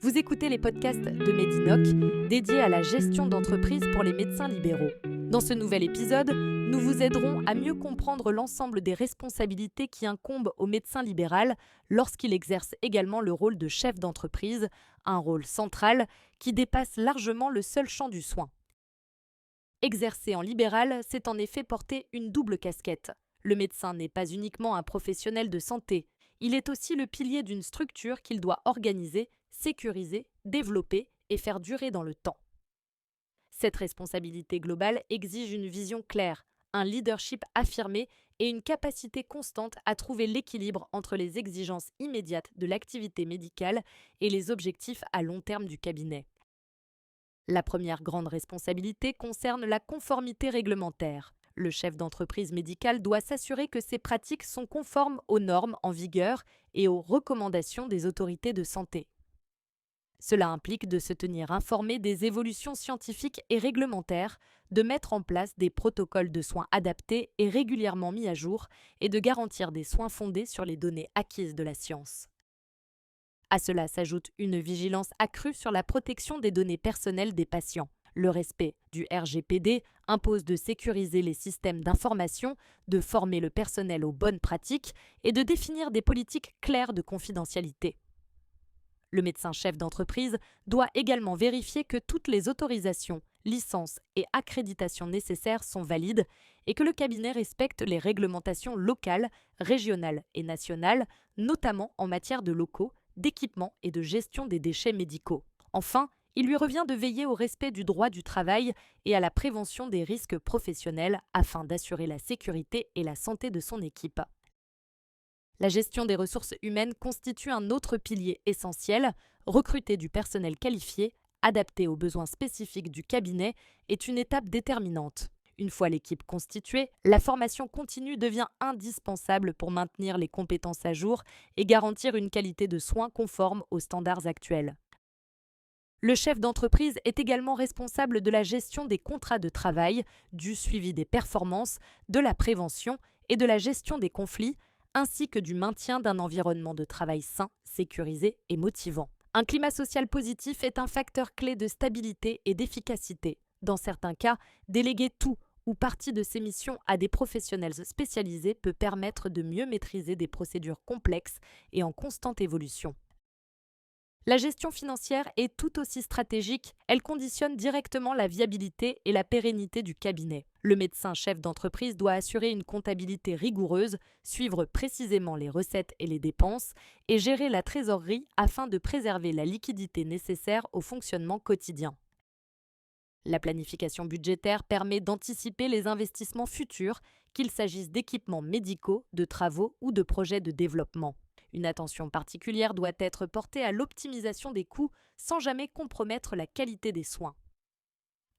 Vous écoutez les podcasts de Medinoc, dédiés à la gestion d'entreprise pour les médecins libéraux. Dans ce nouvel épisode, nous vous aiderons à mieux comprendre l'ensemble des responsabilités qui incombent au médecin libéral lorsqu'il exerce également le rôle de chef d'entreprise, un rôle central qui dépasse largement le seul champ du soin. Exercer en libéral, c'est en effet porter une double casquette. Le médecin n'est pas uniquement un professionnel de santé, il est aussi le pilier d'une structure qu'il doit organiser, sécuriser, développer et faire durer dans le temps. Cette responsabilité globale exige une vision claire, un leadership affirmé et une capacité constante à trouver l'équilibre entre les exigences immédiates de l'activité médicale et les objectifs à long terme du cabinet. La première grande responsabilité concerne la conformité réglementaire. Le chef d'entreprise médicale doit s'assurer que ses pratiques sont conformes aux normes en vigueur et aux recommandations des autorités de santé. Cela implique de se tenir informé des évolutions scientifiques et réglementaires, de mettre en place des protocoles de soins adaptés et régulièrement mis à jour et de garantir des soins fondés sur les données acquises de la science. À cela s'ajoute une vigilance accrue sur la protection des données personnelles des patients. Le respect du RGPD impose de sécuriser les systèmes d'information, de former le personnel aux bonnes pratiques et de définir des politiques claires de confidentialité. Le médecin chef d'entreprise doit également vérifier que toutes les autorisations, licences et accréditations nécessaires sont valides et que le cabinet respecte les réglementations locales, régionales et nationales, notamment en matière de locaux, d'équipements et de gestion des déchets médicaux. Enfin, il lui revient de veiller au respect du droit du travail et à la prévention des risques professionnels afin d'assurer la sécurité et la santé de son équipe. La gestion des ressources humaines constitue un autre pilier essentiel. Recruter du personnel qualifié, adapté aux besoins spécifiques du cabinet, est une étape déterminante. Une fois l'équipe constituée, la formation continue devient indispensable pour maintenir les compétences à jour et garantir une qualité de soins conforme aux standards actuels. Le chef d'entreprise est également responsable de la gestion des contrats de travail, du suivi des performances, de la prévention et de la gestion des conflits, ainsi que du maintien d'un environnement de travail sain, sécurisé et motivant. Un climat social positif est un facteur clé de stabilité et d'efficacité. Dans certains cas, déléguer tout ou partie de ses missions à des professionnels spécialisés peut permettre de mieux maîtriser des procédures complexes et en constante évolution. La gestion financière est tout aussi stratégique, elle conditionne directement la viabilité et la pérennité du cabinet. Le médecin chef d'entreprise doit assurer une comptabilité rigoureuse, suivre précisément les recettes et les dépenses et gérer la trésorerie afin de préserver la liquidité nécessaire au fonctionnement quotidien. La planification budgétaire permet d'anticiper les investissements futurs, qu'il s'agisse d'équipements médicaux, de travaux ou de projets de développement. Une attention particulière doit être portée à l'optimisation des coûts sans jamais compromettre la qualité des soins.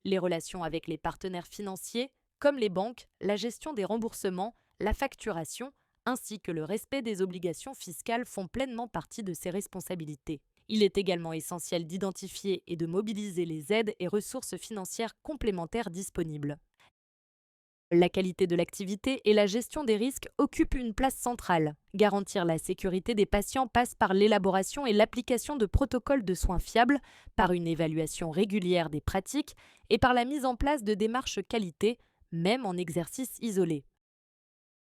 Les relations avec les partenaires financiers, comme les banques, la gestion des remboursements, la facturation, ainsi que le respect des obligations fiscales font pleinement partie de ces responsabilités. Il est également essentiel d'identifier et de mobiliser les aides et ressources financières complémentaires disponibles. La qualité de l'activité et la gestion des risques occupent une place centrale. Garantir la sécurité des patients passe par l'élaboration et l'application de protocoles de soins fiables, par une évaluation régulière des pratiques et par la mise en place de démarches qualité, même en exercice isolé.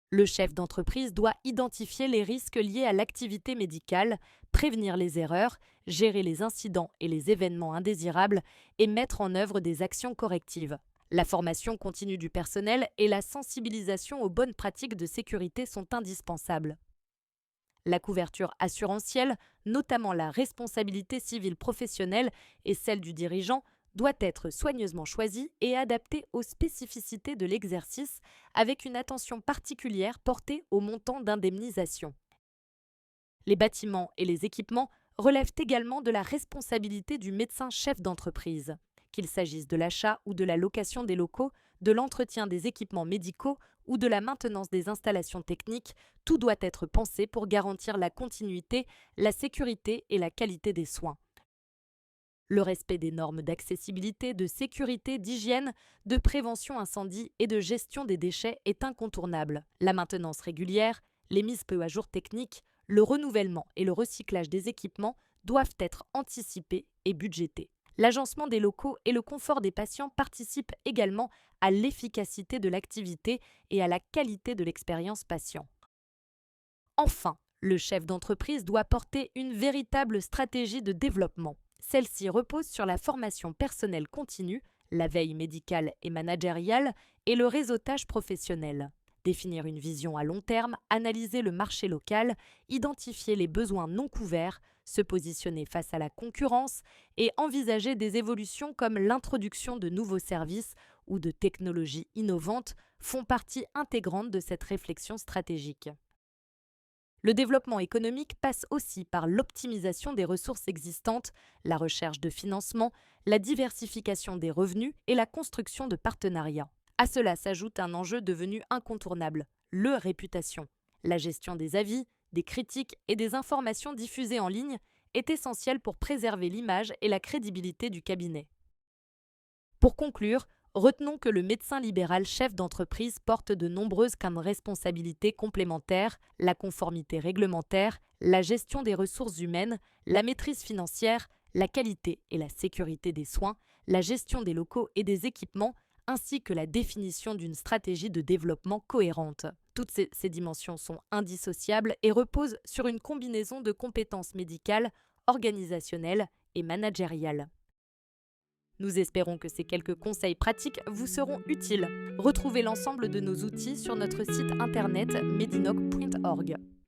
Le chef d'entreprise doit identifier les risques liés à l'activité médicale, prévenir les erreurs, gérer les incidents et les événements indésirables et mettre en œuvre des actions correctives. La formation continue du personnel et la sensibilisation aux bonnes pratiques de sécurité sont indispensables. La couverture assurantielle, notamment la responsabilité civile professionnelle et celle du dirigeant, doit être soigneusement choisie et adaptée aux spécificités de l'exercice avec une attention particulière portée au montant d'indemnisation. Les bâtiments et les équipements relèvent également de la responsabilité du médecin chef d'entreprise. Qu'il s'agisse de l'achat ou de la location des locaux, de l'entretien des équipements médicaux ou de la maintenance des installations techniques, tout doit être pensé pour garantir la continuité, la sécurité et la qualité des soins. Le respect des normes d'accessibilité, de sécurité, d'hygiène, de prévention incendie et de gestion des déchets est incontournable. La maintenance régulière, les mises peu à jour techniques, le renouvellement et le recyclage des équipements doivent être anticipés et budgétés. L'agencement des locaux et le confort des patients participent également à l'efficacité de l'activité et à la qualité de l'expérience patient. Enfin, le chef d'entreprise doit porter une véritable stratégie de développement. Celle-ci repose sur la formation personnelle continue, la veille médicale et managériale et le réseautage professionnel. Définir une vision à long terme, analyser le marché local, identifier les besoins non couverts, se positionner face à la concurrence et envisager des évolutions comme l'introduction de nouveaux services ou de technologies innovantes font partie intégrante de cette réflexion stratégique. Le développement économique passe aussi par l'optimisation des ressources existantes, la recherche de financement, la diversification des revenus et la construction de partenariats. À cela s'ajoute un enjeu devenu incontournable, le réputation. La gestion des avis, des critiques et des informations diffusées en ligne est essentielle pour préserver l'image et la crédibilité du cabinet. Pour conclure, retenons que le médecin libéral chef d'entreprise porte de nombreuses responsabilités complémentaires, la conformité réglementaire, la gestion des ressources humaines, la maîtrise financière, la qualité et la sécurité des soins, la gestion des locaux et des équipements, ainsi que la définition d'une stratégie de développement cohérente. Toutes ces dimensions sont indissociables et reposent sur une combinaison de compétences médicales, organisationnelles et managériales. Nous espérons que ces quelques conseils pratiques vous seront utiles. Retrouvez l'ensemble de nos outils sur notre site internet medinoc.org.